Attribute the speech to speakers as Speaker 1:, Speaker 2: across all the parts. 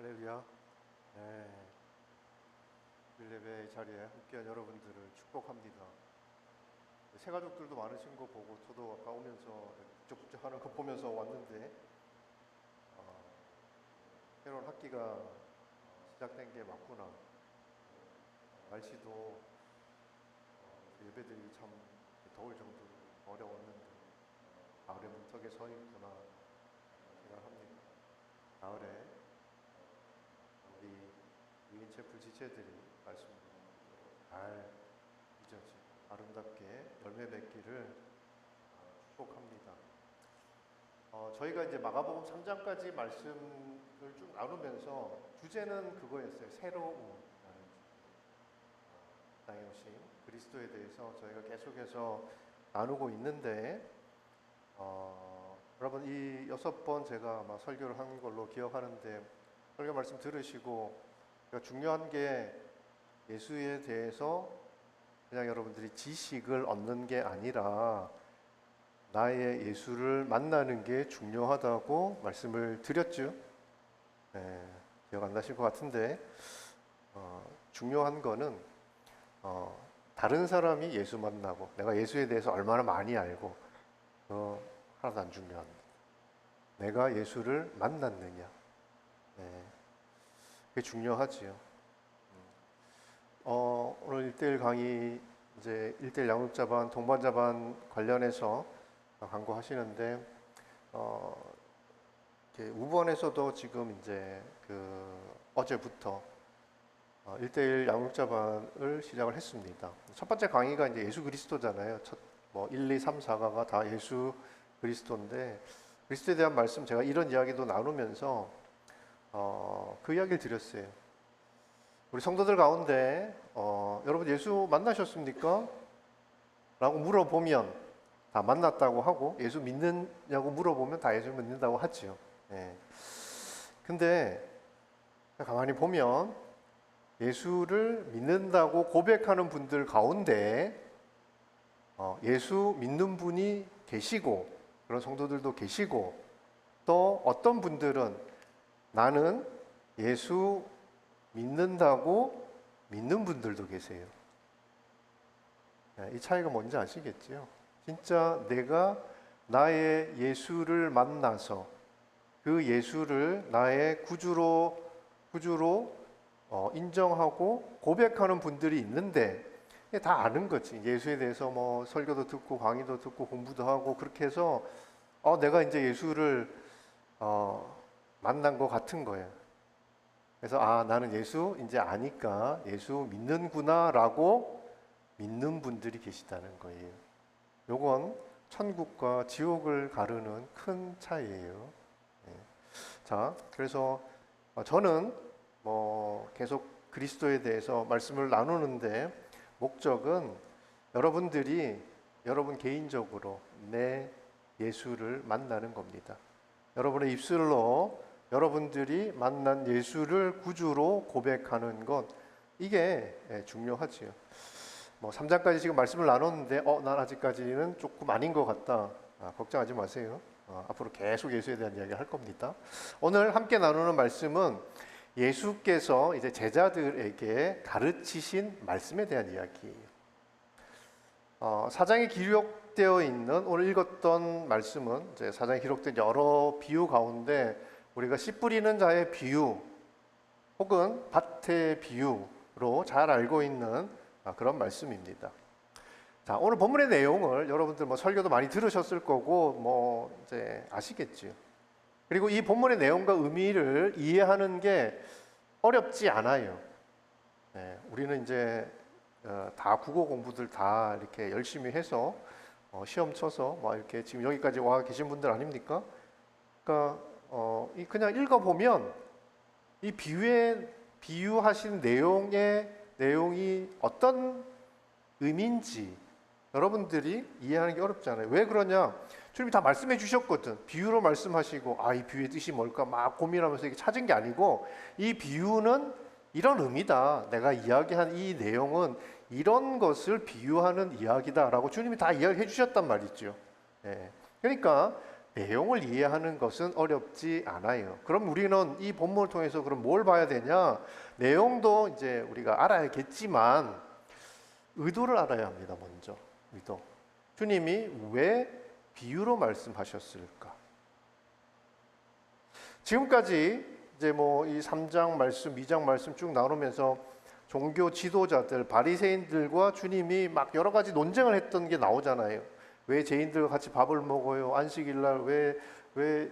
Speaker 1: 할렐루야. 네, 빌레베의 자리에 함께한 여러분들을 축복합니다. 새 가족들도 많으신 거 보고 저도 아까 오면서 북적북적 하는 거 보면서 왔는데 새로운 학기가 시작된 게 맞구나. 날씨도 예배들이 참 더울 정도로 어려웠는데 가을의 문턱에 서 있구나 생각합니다. 가을에 우리 유인체 불지체들이 말씀을 잘 빚어지 아름답게 열매 맺기를 축복합니다. 저희가 이제 마가복음 3장까지 말씀을 쭉 나누면서 주제는 그거였어요. 새로움이라는 땅에 오신 그리스도에 대해서 저희가 계속해서 나누고 있는데 여러분 이 6번 제가 아마 설교를 한 걸로 기억하는데 설교 말씀 들으시고 중요한 게 예수에 대해서 그냥 여러분들이 지식을 얻는 게 아니라 나의 예수를 만나는 게 중요하다고 말씀을 드렸죠. 네, 기억 안 나실 것 같은데 중요한 거는 다른 사람이 예수 만나고 내가 예수에 대해서 얼마나 많이 알고 하나도 안 중요합니다. 내가 예수를 만났느냐, 네, 그게 중요하지요. 오늘 1대1 강의 이제 1대1 양육자반, 동반자반 관련해서 강구하시는데 우번에서도 지금 이제 어제부터 1대1 양육자반을 시작을 했습니다. 첫 번째 강의가 이제 예수 그리스도잖아요. 1, 2, 3, 4가가 다 예수 그리스도인데 그리스도에 대한 말씀 제가 이런 이야기도 나누면서 그 이야기를 드렸어요. 우리 성도들 가운데 여러분 예수 만나셨습니까? 라고 물어보면 다 만났다고 하고 예수 믿느냐고 물어보면 다 예수 믿는다고 하지요. 네. 근데 가만히 보면 예수를 믿는다고 고백하는 분들 가운데 예수 믿는 분이 계시고 그런 성도들도 계시고 또 어떤 분들은 나는 예수 믿는다고 믿는 분들도 계세요. 이 차이가 뭔지 아시겠지요? 진짜 내가 나의 예수를 만나서 그 예수를 나의 구주로 인정하고 고백하는 분들이 있는데 다 아는 거지. 예수에 대해서 뭐 설교도 듣고 강의도 듣고 공부도 하고 그렇게 해서 내가 이제 예수를 만난 것 같은 거예요. 그래서 나는 예수 이제 아니까 예수 믿는구나 라고 믿는 분들이 계시다는 거예요. 요건 천국과 지옥을 가르는 큰 차이예요. 네. 자, 그래서 저는 계속 그리스도에 대해서 말씀을 나누는데 목적은 여러분들이 여러분 개인적으로 내 예수를 만나는 겁니다. 여러분의 입술로 여러분들이 만난 예수를 구주로 고백하는 것, 이게 중요하지요. 3장까지 지금 말씀을 나눴는데 난 아직까지는 조금 아닌 것 같다. 걱정하지 마세요. 앞으로 계속 예수에 대한 이야기 할 겁니다. 오늘 함께 나누는 말씀은 예수께서 이제 제자들에게 가르치신 말씀에 대한 이야기예요. 사장에 기록되어 있는 오늘 읽었던 말씀은 이제 사장에 기록된 여러 비유 가운데 우리가 씨 뿌리는 자의 비유 혹은 밭의 비유로 잘 알고 있는 그런 말씀입니다. 자, 오늘 본문의 내용을 여러분들 설교도 많이 들으셨을 거고 이제 아시겠지요. 그리고 이 본문의 내용과 의미를 이해하는 게 어렵지 않아요. 네, 우리는 이제 다 국어 공부들 다 이렇게 열심히 해서 시험 쳐서 이렇게 지금 여기까지 와 계신 분들 아닙니까? 그러니까 그냥 읽어보면 이 비유하신 내용이 어떤 의미인지 여러분들이 이해하는 게 어렵잖아요. 왜 그러냐? 주님이 다 말씀해 주셨거든. 비유로 말씀하시고 이 비유의 뜻이 뭘까 막 고민하면서 이게 찾은 게 아니고 이 비유는 이런 의미다. 내가 이야기한 이 내용은 이런 것을 비유하는 이야기다라고 주님이 다 이야기해 주셨단 말이죠. 네. 그러니까 내용을 이해하는 것은 어렵지 않아요. 그럼 우리는 이 본문을 통해서 그럼 뭘 봐야 되냐? 내용도 이제 우리가 알아야겠지만 의도를 알아야 합니다. 먼저 의도. 주님이 왜 비유로 말씀하셨을까? 지금까지 이제 뭐 이 3장 말씀, 2장 말씀 쭉 나누면서 종교 지도자들, 바리새인들과 주님이 막 여러 가지 논쟁을 했던 게 나오잖아요. 왜 죄인들과 같이 밥을 먹어요? 안식일 날 왜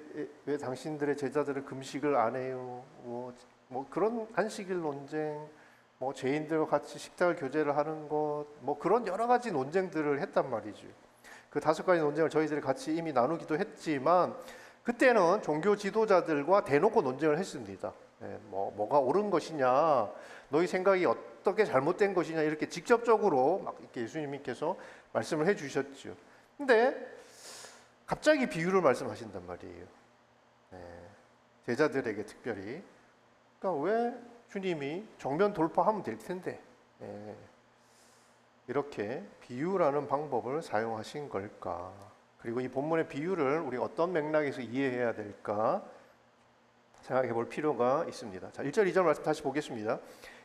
Speaker 1: 당신들의 제자들은 금식을 안 해요? 뭐 그런 안식일 논쟁, 뭐 죄인들과 같이 식탁을 교제를 하는 것, 뭐 그런 여러 가지 논쟁들을 했단 말이죠. 그 5가지 논쟁을 저희들이 같이 이미 나누기도 했지만 그때는 종교 지도자들과 대놓고 논쟁을 했습니다. 뭐가 옳은 것이냐, 너희 생각이 어떻게 잘못된 것이냐 이렇게 직접적으로 막 이렇게 예수님께서 말씀을 해주셨죠. 근데 갑자기 비유를 말씀하신단 말이에요. 제자들에게 특별히. 그러니까 왜 주님이 정면 돌파하면 될 텐데 이렇게 비유라는 방법을 사용하신 걸까? 그리고 이 본문의 비유를 우리 어떤 맥락에서 이해해야 될까 생각해 볼 필요가 있습니다. 자, 1절 2절 말씀 다시 보겠습니다.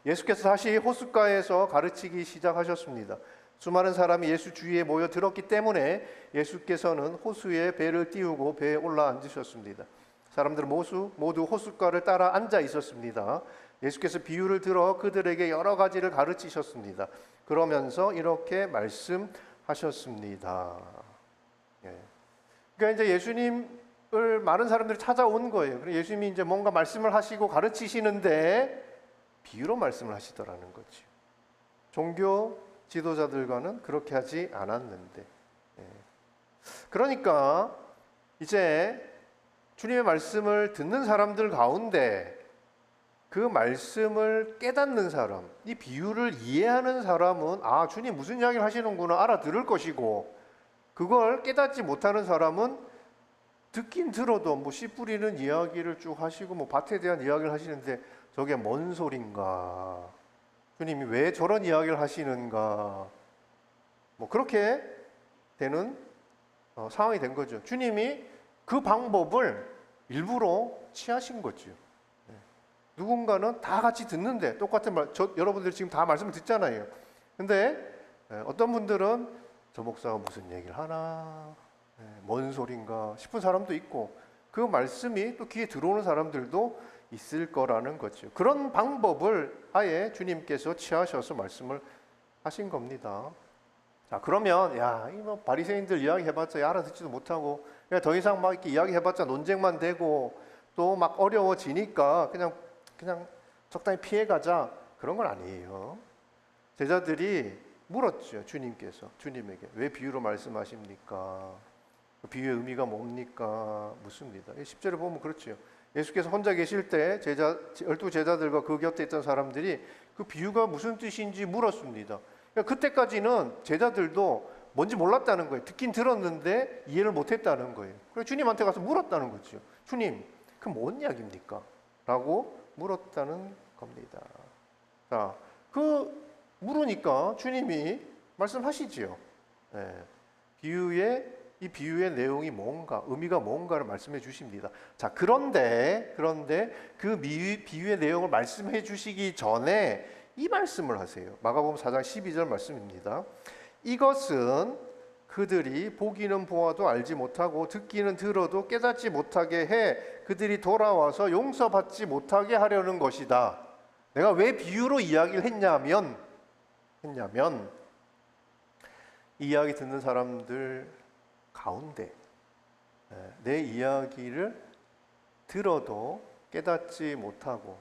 Speaker 1: 예수께서 다시 호숫가에서 가르치기 시작하셨습니다. 수많은 사람이 예수 주위에 모여 들었기 때문에 예수께서는 호수에 배를 띄우고 배에 올라 앉으셨습니다. 사람들은 모두 호숫가를 따라 앉아 있었습니다. 예수께서 비유를 들어 그들에게 여러 가지를 가르치셨습니다. 그러면서 이렇게 말씀하셨습니다. 그러니까 이제 예수님을 많은 사람들이 찾아온 거예요. 그래서 예수님이 이제 뭔가 말씀을 하시고 가르치시는데 비유로 말씀을 하시더라는 거죠. 종교 지도자들과는 그렇게 하지 않았는데. 그러니까 이제 주님의 말씀을 듣는 사람들 가운데 그 말씀을 깨닫는 사람, 이 비유를 이해하는 사람은 아, 주님 무슨 이야기를 하시는구나 알아들을 것이고, 그걸 깨닫지 못하는 사람은 듣긴 들어도 뭐 씨 뿌리는 이야기를 쭉 하시고 뭐 밭에 대한 이야기를 하시는데 저게 뭔 소린가? 주님이 왜 저런 이야기를 하시는가? 뭐 그렇게 되는 상황이 된 거죠. 주님이 그 방법을 일부러 취하신 거죠. 누군가는 다 같이 듣는데 똑같은 말, 여러분들이 지금 다 말씀을 듣잖아요. 근데 어떤 분들은 저 목사가 무슨 얘기를 하나, 뭔 소린가 싶은 사람도 있고, 그 말씀이 또 귀에 들어오는 사람들도 있을 거라는 거죠. 그런 방법을 아예 주님께서 취하셔서 말씀을 하신 겁니다. 자, 그러면 야, 이 뭐 바리새인들 이야기 해봤자 알아듣지도 못하고 그냥 더 이상 막 이렇게 이야기 해봤자 논쟁만 되고 또 막 어려워지니까 그냥 적당히 피해가자, 그런 건 아니에요. 제자들이 물었죠. 주님에게 왜 비유로 말씀하십니까? 비유의 의미가 뭡니까? 묻습니다. 10절에 보면 그렇죠. 예수께서 혼자 계실 때 12제자들과 그 곁에 있던 사람들이 그 비유가 무슨 뜻인지 물었습니다. 그러니까 그때까지는 제자들도 뭔지 몰랐다는 거예요. 듣긴 들었는데 이해를 못했다는 거예요. 그래서 주님한테 가서 물었다는 거죠. 주님, 그 뭔 이야기입니까? 라고 물었다는 겁니다. 자, 그 물으니까 주님이 말씀하시지요. 이 비유의 내용이 뭔가, 의미가 뭔가를 말씀해 주십니다. 자, 그런데 그 비유의 내용을 말씀해 주시기 전에 이 말씀을 하세요. 마가복음 4장 12절 말씀입니다. 이것은 그들이 보기는 보아도 알지 못하고 듣기는 들어도 깨닫지 못하게 해 그들이 돌아와서 용서받지 못하게 하려는 것이다. 내가 왜 비유로 이야기를 했냐면 이 이야기 듣는 사람들 가운데 내 이야기를 들어도 깨닫지 못하고,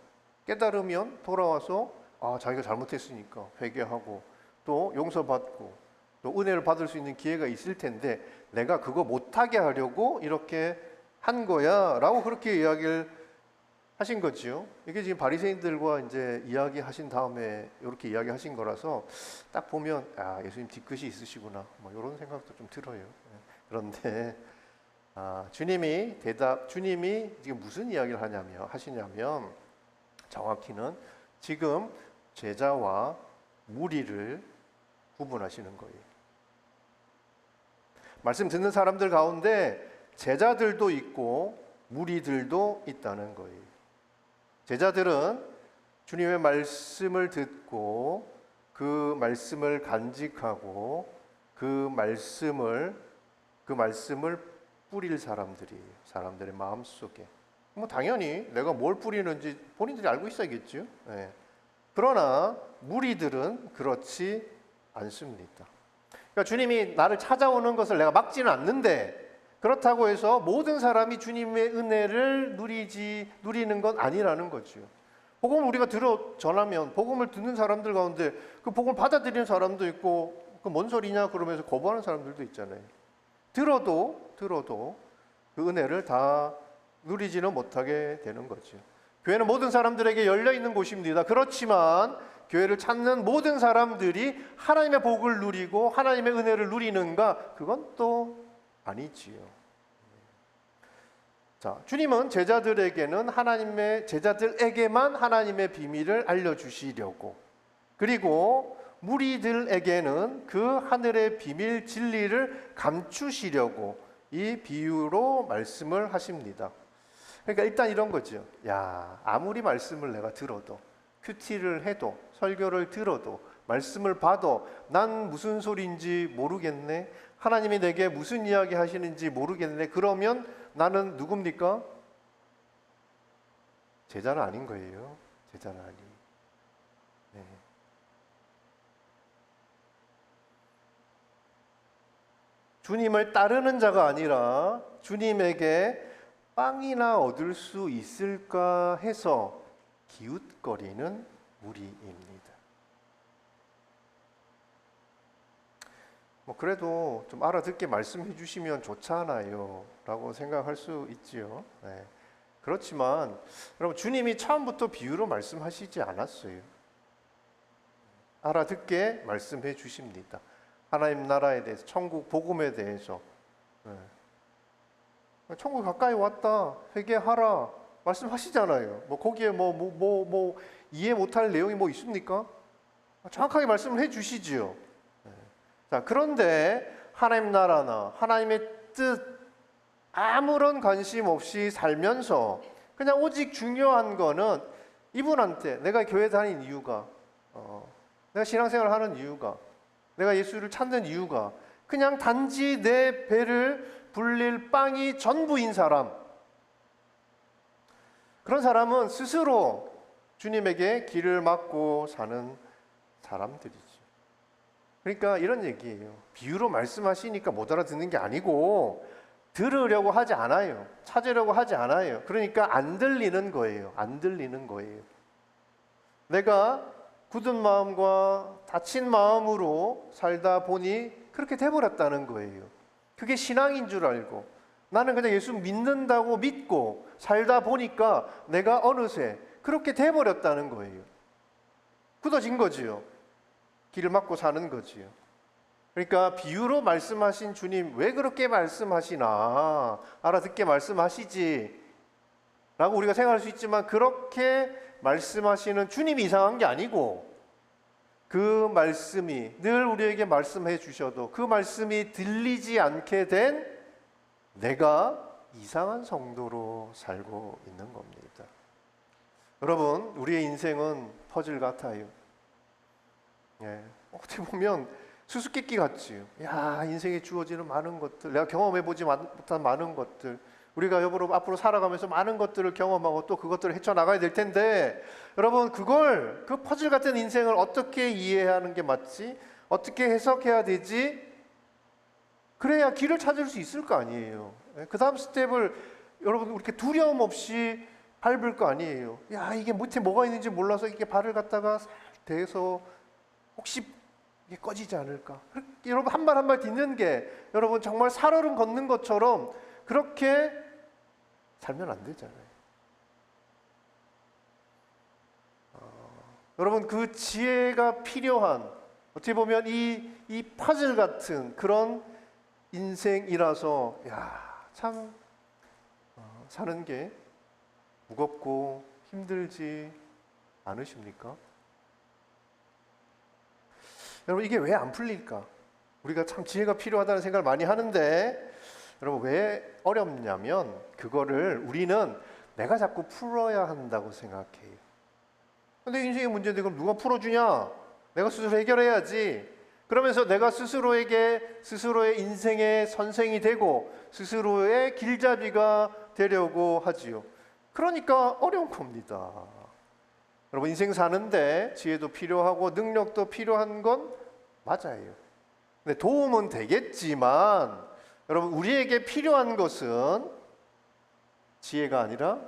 Speaker 1: 깨달으면 돌아와서 자기가 잘못했으니까 회개하고 또 용서받고 또 은혜를 받을 수 있는 기회가 있을 텐데 내가 그거 못하게 하려고 이렇게 한 거야 라고 그렇게 이야기를 하신 거지요. 이게 지금 바리새인들과 이제 이야기하신 다음에 이렇게 이야기하신 거라서 딱 보면 예수님 뒤끝이 있으시구나 뭐 이런 생각도 좀 들어요. 그런데 주님이 지금 무슨 이야기를 하시냐면 정확히는 지금 제자와 무리를 구분하시는 거예요. 말씀 듣는 사람들 가운데 제자들도 있고 무리들도 있다는 거예요. 제자들은 주님의 말씀을 듣고 그 말씀을 간직하고 그 말씀을 뿌릴 사람들이에요. 사람들의 마음속에. 뭐 당연히 내가 뭘 뿌리는지 본인들이 알고 있어야겠죠. 네. 그러나 무리들은 그렇지 않습니다. 그러니까 주님이 나를 찾아오는 것을 내가 막지는 않는데, 그렇다고 해서 모든 사람이 주님의 은혜를 누리는 건 아니라는 거죠. 복음을 우리가 전하면 복음을 듣는 사람들 가운데 그 복음을 받아들이는 사람도 있고, 그 뭔 소리냐 그러면서 거부하는 사람들도 있잖아요. 들어도 그 은혜를 다 누리지는 못하게 되는 거죠. 교회는 모든 사람들에게 열려 있는 곳입니다. 그렇지만 교회를 찾는 모든 사람들이 하나님의 복을 누리고 하나님의 은혜를 누리는가? 그건 또 아니지요. 자, 주님은 제자들에게만 하나님의 비밀을 알려주시려고, 그리고 무리들에게는 그 하늘의 비밀 진리를 감추시려고 이 비유로 말씀을 하십니다. 그러니까 일단 이런 거죠. 야, 아무리 말씀을 내가 들어도, 큐티를 해도, 설교를 들어도, 말씀을 봐도 난 무슨 소리인지 모르겠네. 하나님이 내게 무슨 이야기 하시는지 모르겠네. 그러면 나는 누굽니까? 제자는 아닌 거예요. 제자는 아니. 네. 주님을 따르는 자가 아니라 주님에게 빵이나 얻을 수 있을까 해서 기웃거리는 무리입니다. 뭐 그래도 좀 알아듣게 말씀해 주시면 좋잖아요 라고 생각할 수 있지요. 네. 그렇지만 여러분, 주님이 처음부터 비유로 말씀하시지 않았어요. 알아듣게 말씀해 주십니다. 하나님 나라에 대해서, 천국 복음에 대해서. 네. 천국 가까이 왔다, 회개하라 말씀하시잖아요. 뭐 거기에 뭐 이해 못할 내용이 뭐 있습니까? 정확하게 말씀을 해주시지요. 네. 자, 그런데 하나님 나라나 하나님의 뜻 아무런 관심 없이 살면서 그냥 오직 중요한 거는 이분한테 내가 교회 다닌 이유가, 내가 신앙생활을 하는 이유가, 내가 예수를 찾는 이유가 그냥 단지 내 배를 불릴 빵이 전부인 사람, 그런 사람은 스스로 주님에게 길을 막고 사는 사람들이죠. 그러니까 이런 얘기예요. 비유로 말씀하시니까 못 알아듣는 게 아니고 들으려고 하지 않아요. 찾으려고 하지 않아요. 그러니까 안 들리는 거예요. 안 들리는 거예요. 내가 굳은 마음과 다친 마음으로 살다 보니 그렇게 돼버렸다는 거예요. 그게 신앙인 줄 알고 나는 그냥 예수 믿는다고 믿고 살다 보니까 내가 어느새 그렇게 돼버렸다는 거예요. 굳어진 거지요. 길을 막고 사는 거지요. 그러니까 비유로 말씀하신 주님 왜 그렇게 말씀하시나, 알아듣게 말씀하시지 라고 우리가 생각할 수 있지만, 그렇게 말씀하시는 주님이 이상한 게 아니고 그 말씀이 늘 우리에게 말씀해 주셔도 그 말씀이 들리지 않게 된 내가 이상한 성도로 살고 있는 겁니다. 여러분, 우리의 인생은 퍼즐 같아요. 예, 어떻게 보면 수수께끼 같지요. 야, 인생에 주어지는 많은 것들, 내가 경험해보지 못한 많은 것들, 우리가 앞으로 살아가면서 많은 것들을 경험하고 또 그것들을 헤쳐나가야 될 텐데, 여러분, 그 퍼즐 같은 인생을 어떻게 이해하는 게 맞지? 어떻게 해석해야 되지? 그래야 길을 찾을 수 있을 거 아니에요. 그 다음 스텝을 여러분 이렇게 두려움 없이 밟을 거 아니에요. 야, 이게 밑에 뭐가 있는지 몰라서 이렇게 발을 갖다가 대서 혹시 이게 꺼지지 않을까? 여러분, 한 발 한 발 딛는 게 여러분 정말 살얼음 걷는 것처럼 그렇게 살면 안 되잖아요. 여러분, 그 지혜가 필요한, 어떻게 보면 이 퍼즐 같은 그런 인생이라서 참 사는 게 무겁고 힘들지 않으십니까? 여러분, 이게 왜 안 풀릴까? 우리가 참 지혜가 필요하다는 생각을 많이 하는데, 여러분 왜 어렵냐면 그거를 우리는 내가 자꾸 풀어야 한다고 생각해요. 근데 인생의 문제인데 그럼 누가 풀어주냐? 내가 스스로 해결해야지. 그러면서 내가 스스로에게 스스로의 인생의 선생이 되고 스스로의 길잡이가 되려고 하지요. 그러니까 어려운 겁니다. 여러분 인생 사는데 지혜도 필요하고 능력도 필요한 건 맞아요. 근데 도움은 되겠지만 여러분 우리에게 필요한 것은 지혜가 아니라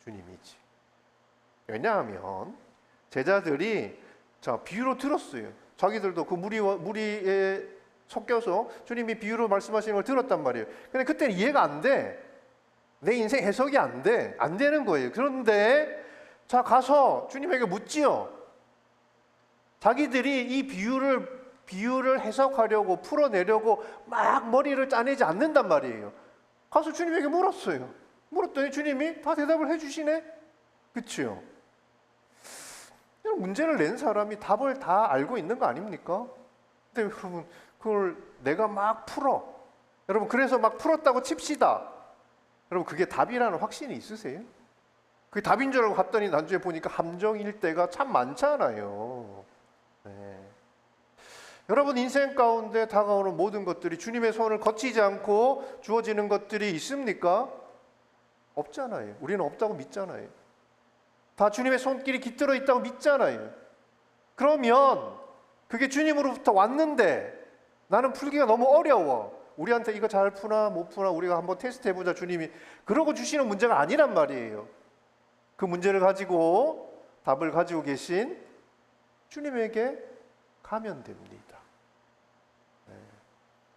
Speaker 1: 주님이지. 왜냐하면 제자들이 비유로 들었어요. 자기들도 그 무리에 섞여서 주님이 비유로 말씀하시는 걸 들었단 말이에요. 근데 그때는 이해가 안 돼. 내 인생 해석이 안 돼. 안 되는 거예요. 그런데 가서 주님에게 묻지요. 자기들이 이 비유를 해석하려고 풀어내려고 막 머리를 짜내지 않는단 말이에요. 가서 주님에게 물었어요. 물었더니 주님이 다 대답을 해주시네. 그렇죠? 문제를 낸 사람이 답을 다 알고 있는 거 아닙니까? 근데 여러분 그걸 내가 막 풀어. 여러분 그래서 막 풀었다고 칩시다. 여러분 그게 답이라는 확신이 있으세요? 그게 답인 줄 알고 갔더니 나중에 보니까 함정일 때가 참 많잖아요. 네. 여러분 인생 가운데 다가오는 모든 것들이 주님의 손을 거치지 않고 주어지는 것들이 있습니까? 없잖아요. 우리는 없다고 믿잖아요. 다 주님의 손길이 깃들어 있다고 믿잖아요. 그러면 그게 주님으로부터 왔는데 나는 풀기가 너무 어려워. 우리한테 이거 잘 푸나 못 푸나 우리가 한번 테스트 해보자. 주님이 그러고 주시는 문제가 아니란 말이에요. 그 문제를 가지고 답을 가지고 계신 주님에게 가면 됩니다. 네.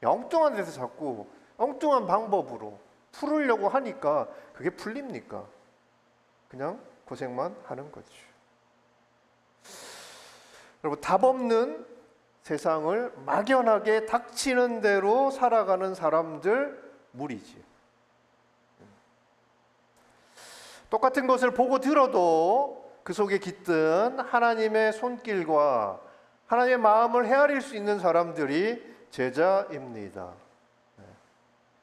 Speaker 1: 엉뚱한 데서 자꾸 엉뚱한 방법으로 풀으려고 하니까 그게 풀립니까? 그냥 고생만 하는 거죠. 여러분 답 없는 세상을 막연하게 닥치는 대로 살아가는 사람들 무리지. 똑같은 것을 보고 들어도 그 속에 깃든 하나님의 손길과 하나님의 마음을 헤아릴 수 있는 사람들이 제자입니다.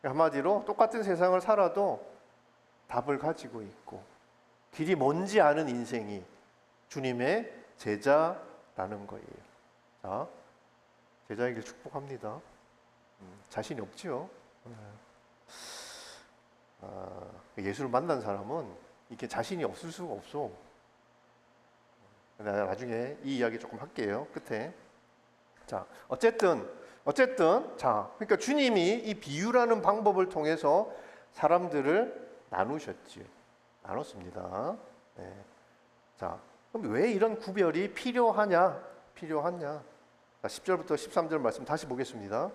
Speaker 1: 한마디로 똑같은 세상을 살아도 답을 가지고 있고 길이 뭔지 아는 인생이 주님의 제자라는 거예요. 자, 제자에게 축복합니다. 자신이 없지요. 예수를 만난 사람은 이렇게 자신이 없을 수가 없어. 내가 나중에 이 이야기 조금 할게요. 끝에. 자, 어쨌든 그러니까 주님이 이 비유라는 방법을 통해서 사람들을 나누셨지요. 나눴습니다. 네. 자, 그럼 왜 이런 구별이 필요하냐? 자, 10절부터 13절 말씀 다시 보겠습니다.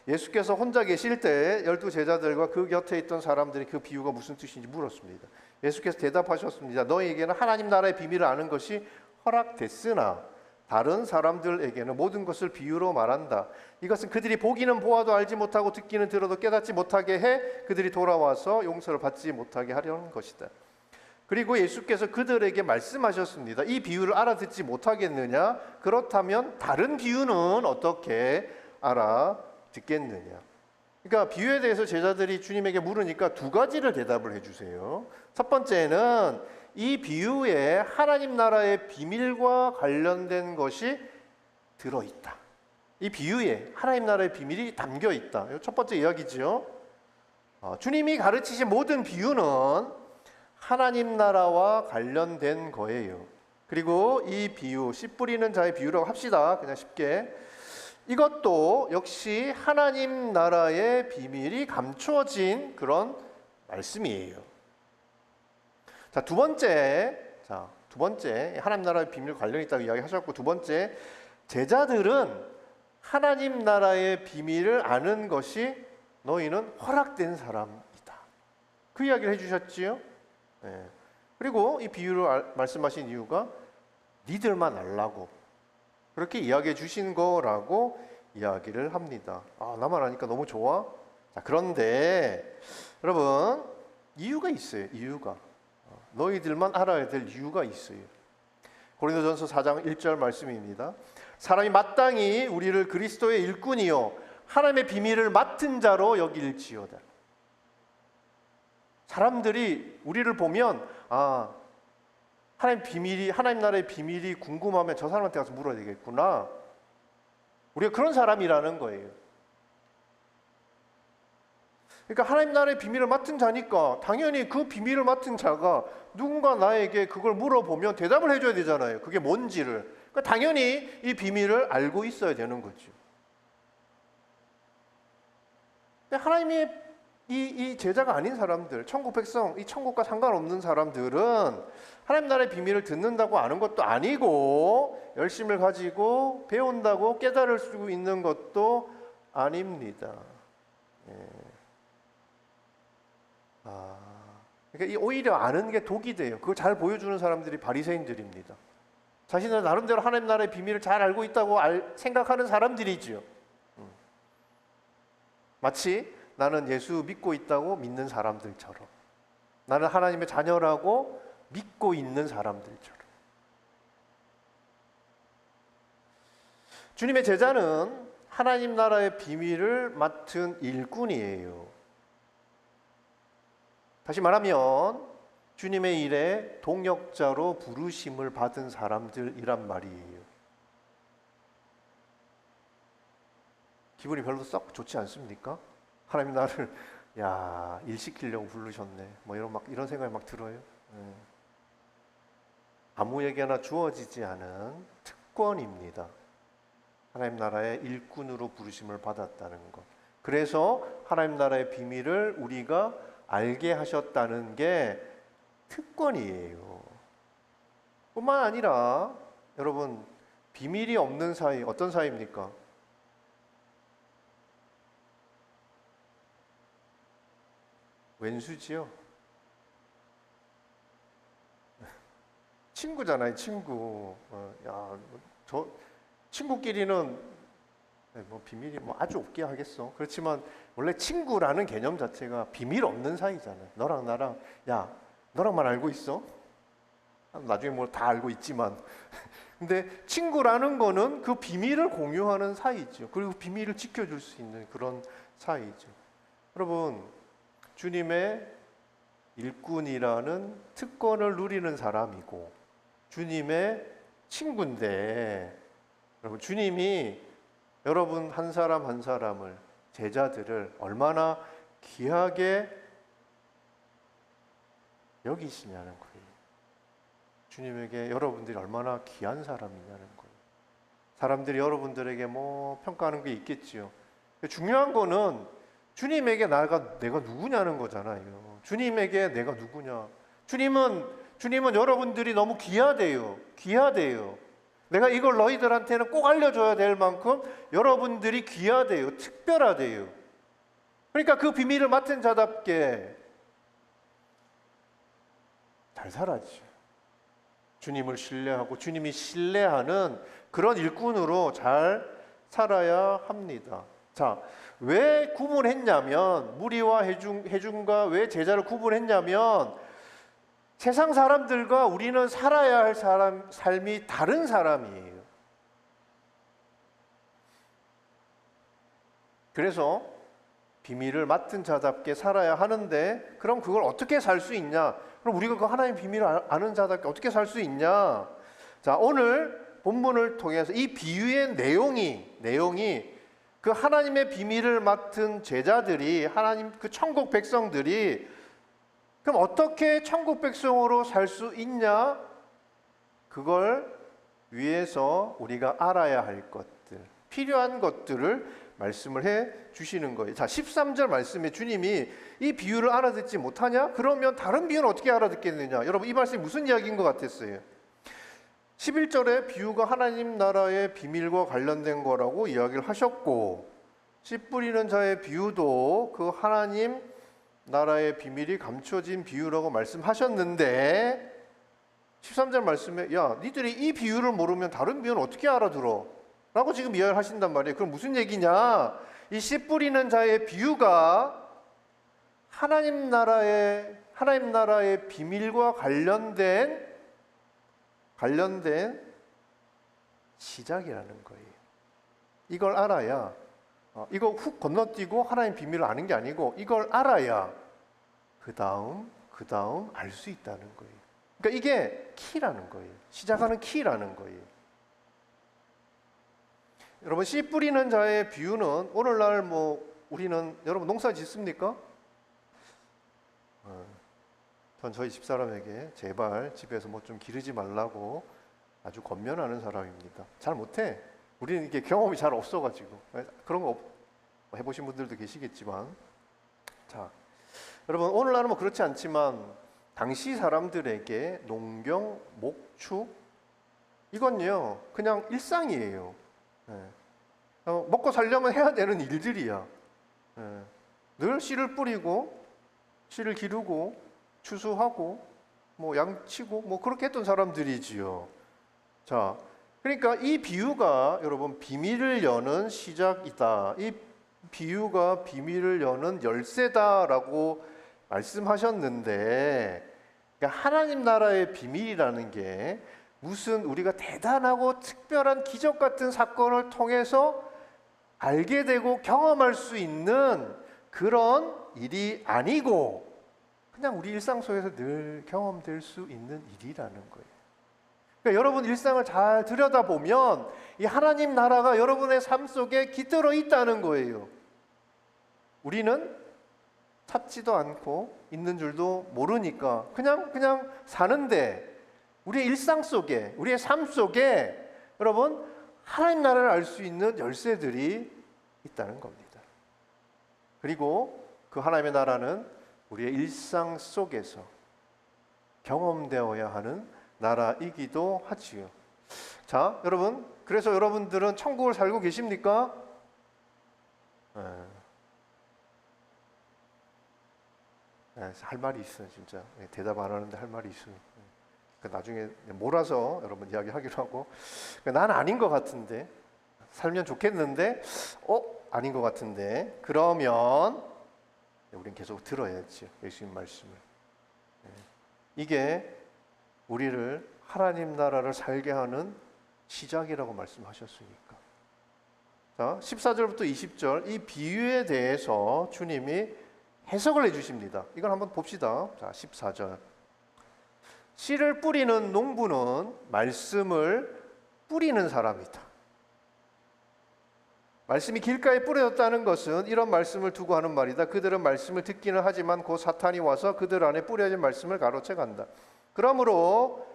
Speaker 1: 예수께서 혼자 계실 때 12 제자들과 그 곁에 있던 사람들이 그 비유가 무슨 뜻인지 물었습니다. 예수께서 대답하셨습니다. 너희에게는 하나님 나라의 비밀을 아는 것이 허락됐으나 다른 사람들에게는 모든 것을 비유로 말한다. 이것은 그들이 보기는 보아도 알지 못하고 듣기는 들어도 깨닫지 못하게 해 그들이 돌아와서 용서를 받지 못하게 하려는 것이다. 그리고 예수께서 그들에게 말씀하셨습니다. 이 비유를 알아듣지 못하겠느냐? 그렇다면 다른 비유는 어떻게 알아듣겠느냐? 그러니까 비유에 대해서 제자들이 주님에게 물으니까 두 가지를 대답을 해주세요. 첫 번째는 이 비유에 하나님 나라의 비밀과 관련된 것이 들어있다. 이 비유에 하나님 나라의 비밀이 담겨 있다. 첫 번째 이야기지요. 주님이 가르치신 모든 비유는 하나님 나라와 관련된 거예요. 그리고 이 비유, 씨 뿌리는 자의 비유라고 합시다. 그냥 쉽게. 이것도 역시 하나님 나라의 비밀이 감추어진 그런 말씀이에요. 자, 두 번째 하나님 나라의 비밀 관련이 있다고 이야기하셨고, 두 번째, 제자들은 하나님 나라의 비밀을 아는 것이 너희는 허락된 사람이다. 그 이야기를 해주셨지요. 네. 그리고 이 비유를 말씀하신 이유가 니들만 알라고 그렇게 이야기해 주신 거라고 이야기를 합니다. 나만 아니까 너무 좋아? 자, 그런데 여러분 이유가 있어요. 이유가 너희들만 알아야 될 이유가 있어요. 고린도전서 4장 1절 말씀입니다. 사람이 마땅히 우리를 그리스도의 일꾼이요 하나님의 비밀을 맡은 자로 여길지어다. 사람들이 우리를 보면 하나님 나라의 비밀이 궁금하면 저 사람한테 가서 물어야 되겠구나. 우리가 그런 사람이라는 거예요. 그러니까 하나님 나라의 비밀을 맡은 자니까 당연히 그 비밀을 맡은 자가 누군가 나에게 그걸 물어보면 대답을 해줘야 되잖아요. 그게 뭔지를. 그러니까 당연히 이 비밀을 알고 있어야 되는 거죠. 하나님의 이 제자가 아닌 사람들, 천국 백성, 이 천국과 상관없는 사람들은 하나님 나라의 비밀을 듣는다고 아는 것도 아니고 열심을 가지고 배운다고 깨달을 수 있는 것도 아닙니다. 그러니까 오히려 아는 게 독이 돼요. 그걸 잘 보여주는 사람들이 바리새인들입니다. 자신은 나름대로 하나님 나라의 비밀을 잘 알고 있다고 생각하는 사람들이지요. 마치 나는 예수 믿고 있다고 믿는 사람들처럼, 나는 하나님의 자녀라고 믿고 있는 사람들처럼. 주님의 제자는 하나님 나라의 비밀을 맡은 일꾼이에요. 다시 말하면 주님의 일에 동역자로 부르심을 받은 사람들이란 말이에요. 기분이 별로 썩 좋지 않습니까? 하나님 나를 일 시키려고 부르셨네. 이런 생각이 막 들어요. 아무에게나 주어지지 않은 특권입니다. 하나님 나라의 일꾼으로 부르심을 받았다는 것. 그래서 하나님 나라의 비밀을 우리가 알게 하셨다는 게 특권이에요. 뿐만 아니라 여러분, 비밀이 없는 사이 어떤 사이입니까? 왼수지요. 친구잖아요, 친구. 저 친구끼리는 비밀이 아주 없게 하겠어. 그렇지만 원래 친구라는 개념 자체가 비밀 없는 사이잖아요. 너랑 나랑, 너랑만 알고 있어? 나중에 다 알고 있지만. 근데 친구라는 거는 그 비밀을 공유하는 사이죠. 그리고 비밀을 지켜줄 수 있는 그런 사이죠. 여러분, 주님의 일꾼이라는 특권을 누리는 사람이고 주님의 친구인데, 여러분, 주님이 여러분 한 사람 한 사람을, 제자들을 얼마나 귀하게 여기시냐는 거예요. 주님에게 여러분들이 얼마나 귀한 사람이냐는 거예요. 사람들이 여러분들에게 평가하는 게 있겠지요. 중요한 거는 주님에게 내가 누구냐는 거잖아요. 주님에게 내가 누구냐. 주님은 여러분들이 너무 귀하대요. 내가 이걸 너희들한테는 꼭 알려줘야 될 만큼 여러분들이 귀하대요. 특별하대요. 그러니까 그 비밀을 맡은 자답게 잘 살아야지. 주님을 신뢰하고 주님이 신뢰하는 그런 일꾼으로 잘 살아야 합니다. 자, 왜 구분했냐면, 무리와 회중과 왜 제자를 구분했냐면, 세상 사람들과 우리는 살아야 할 삶이 다른 사람이에요. 그래서 비밀을 맡은 자답게 살아야 하는데, 그럼 그걸 어떻게 살 수 있냐? 그럼 우리가 그 하나님의 비밀을 아는 자답게 어떻게 살 수 있냐? 자, 오늘 본문을 통해서 이 비유의 내용이 그 하나님의 비밀을 맡은 제자들이, 하나님 그 천국 백성들이 그럼 어떻게 천국 백성으로 살 수 있냐? 그걸 위해서 우리가 알아야 할 것들, 필요한 것들을 말씀을 해 주시는 거예요. 자, 13절 말씀에 주님이 이 비유를 알아듣지 못하냐? 그러면 다른 비유는 어떻게 알아듣겠느냐? 여러분, 이 말씀이 무슨 이야기인 것 같았어요? 11절에 비유가 하나님 나라의 비밀과 관련된 거라고 이야기를 하셨고, 씨 뿌리는 자의 비유도 그 하나님 나라의 비밀이 감춰진 비유라고 말씀하셨는데, 13절 말씀에 니들이 이 비유를 모르면 다른 비유는 어떻게 알아들어? 라고 지금 이야기를 하신단 말이에요. 그럼 무슨 얘기냐? 이 씨 뿌리는 자의 비유가 하나님 나라의 비밀과 관련된 시작이라는 거예요. 이걸 알아야 이거 훅 건너뛰고 하나님 비밀을 아는 게 아니고 이걸 알아야 그 다음 알 수 있다는 거예요. 그러니까 이게 키라는 거예요. 시작하는 키라는 거예요. 여러분, 씨 뿌리는 자의 비유는 오늘날 우리는 여러분 농사 짓습니까? 전 저희 집사람에게 제발 집에서 좀 기르지 말라고 아주 권면하는 사람입니다. 잘 못해. 우리는 이게 경험이 잘 없어가지고 그런 거 해보신 분들도 계시겠지만, 자, 여러분 오늘날은 그렇지 않지만 당시 사람들에게 농경, 목축 이건요 그냥 일상이에요. 먹고 살려면 해야 되는 일들이야. 늘 씨를 뿌리고 씨를 기르고 추수하고 양치고 그렇게 했던 사람들이지요. 자, 그러니까 이 비유가 여러분 비밀을 여는 시작이다. 이 비유가 비밀을 여는 열쇠다라고 말씀하셨는데, 그러니까 하나님 나라의 비밀이라는 게 무슨 우리가 대단하고 특별한 기적 같은 사건을 통해서 알게 되고 경험할 수 있는 그런 일이 아니고 그냥 우리 일상 속에서 늘 경험될 수 있는 일이라는 거예요. 그러니까 여러분 일상을 잘 들여다보면 이 하나님 나라가 여러분의 삶 속에 깃들어 있다는 거예요. 우리는 찾지도 않고 있는 줄도 모르니까 그냥 사는데, 우리의 일상 속에, 우리의 삶 속에 여러분 하나님 나라를 알 수 있는 열쇠들이 있다는 겁니다. 그리고 그 하나님의 나라는 우리의 일상 속에서 경험되어야 하는 나라이기도 하지요. 자, 여러분, 그래서 여러분들은 천국을 살고 계십니까? 할 말이 있어요, 진짜. 대답 안 하는데 할 말이 있어요. 나중에 몰아서 여러분 이야기하기로 하고, 난 아닌 것 같은데, 살면 좋겠는데, 아닌 것 같은데, 그러면 우린 계속 들어야지, 예수님 말씀을. 이게 우리를 하나님 나라를 살게 하는 시작이라고 말씀하셨으니까. 자, 14절부터 20절 이 비유에 대해서 주님이 해석을 해주십니다. 이걸 한번 봅시다. 자, 14절. 씨를 뿌리는 농부는 말씀을 뿌리는 사람이다. 말씀이 길가에 뿌려졌다는 것은 이런 말씀을 두고 하는 말이다. 그들은 말씀을 듣기는 하지만 곧 사탄이 와서 그들 안에 뿌려진 말씀을 가로채 간다. 그러므로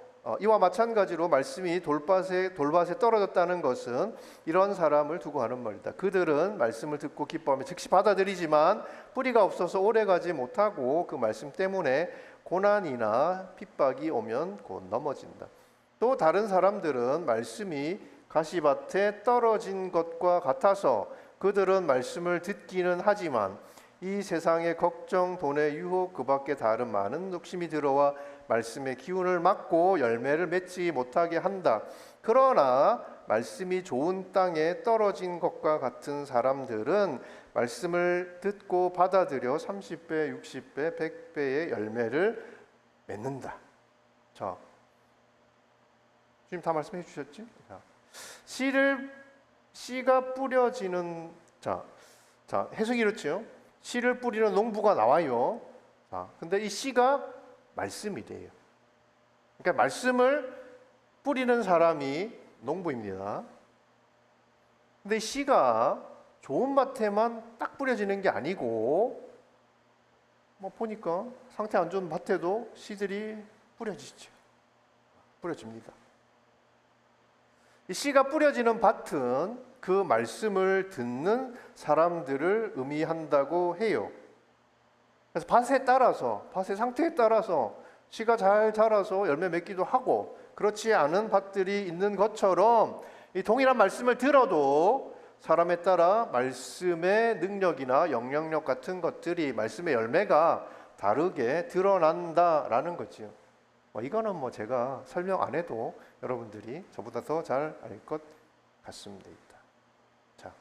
Speaker 1: 이와 마찬가지로 말씀이 돌밭에 떨어졌다는 것은 이런 사람을 두고 하는 말이다. 그들은 말씀을 듣고 기뻐하며 즉시 받아들이지만 뿌리가 없어서 오래가지 못하고 그 말씀 때문에 고난이나 핍박이 오면 곧 넘어진다. 또 다른 사람들은 말씀이 가시밭에 떨어진 것과 같아서 그들은 말씀을 듣기는 하지만 이 세상의 걱정, 돈의 유혹, 그 밖에 다른 많은 욕심이 들어와 말씀의 기운을 막고 열매를 맺지 못하게 한다. 그러나 말씀이 좋은 땅에 떨어진 것과 같은 사람들은 말씀을 듣고 받아들여 30배, 60배, 100배의 열매를 맺는다. 자, 주님 다 말씀해 주셨지? 씨가 뿌려지는, 자 해석이 이렇죠. 씨를 뿌리는 농부가 나와요. 자, 근데 이 씨가 말씀이래요. 그러니까 말씀을 뿌리는 사람이 농부입니다. 근데 이 씨가 좋은 밭에만 딱 뿌려지는 게 아니고, 보니까 상태 안 좋은 밭에도 씨들이 뿌려집니다. 이 씨가 뿌려지는 밭은 그 말씀을 듣는 사람들을 의미한다고 해요. 그래서 밭의 상태에 따라서 씨가 잘 자라서 열매 맺기도 하고, 그렇지 않은 밭들이 있는 것처럼 이 동일한 말씀을 들어도 사람에 따라 말씀의 능력이나 영향력 같은 것들이, 말씀의 열매가 다르게 드러난다라는 거지요. 이거는 제가 설명 안 해도 여러분들이 저보다 더 잘 알 것 같습니다. 자,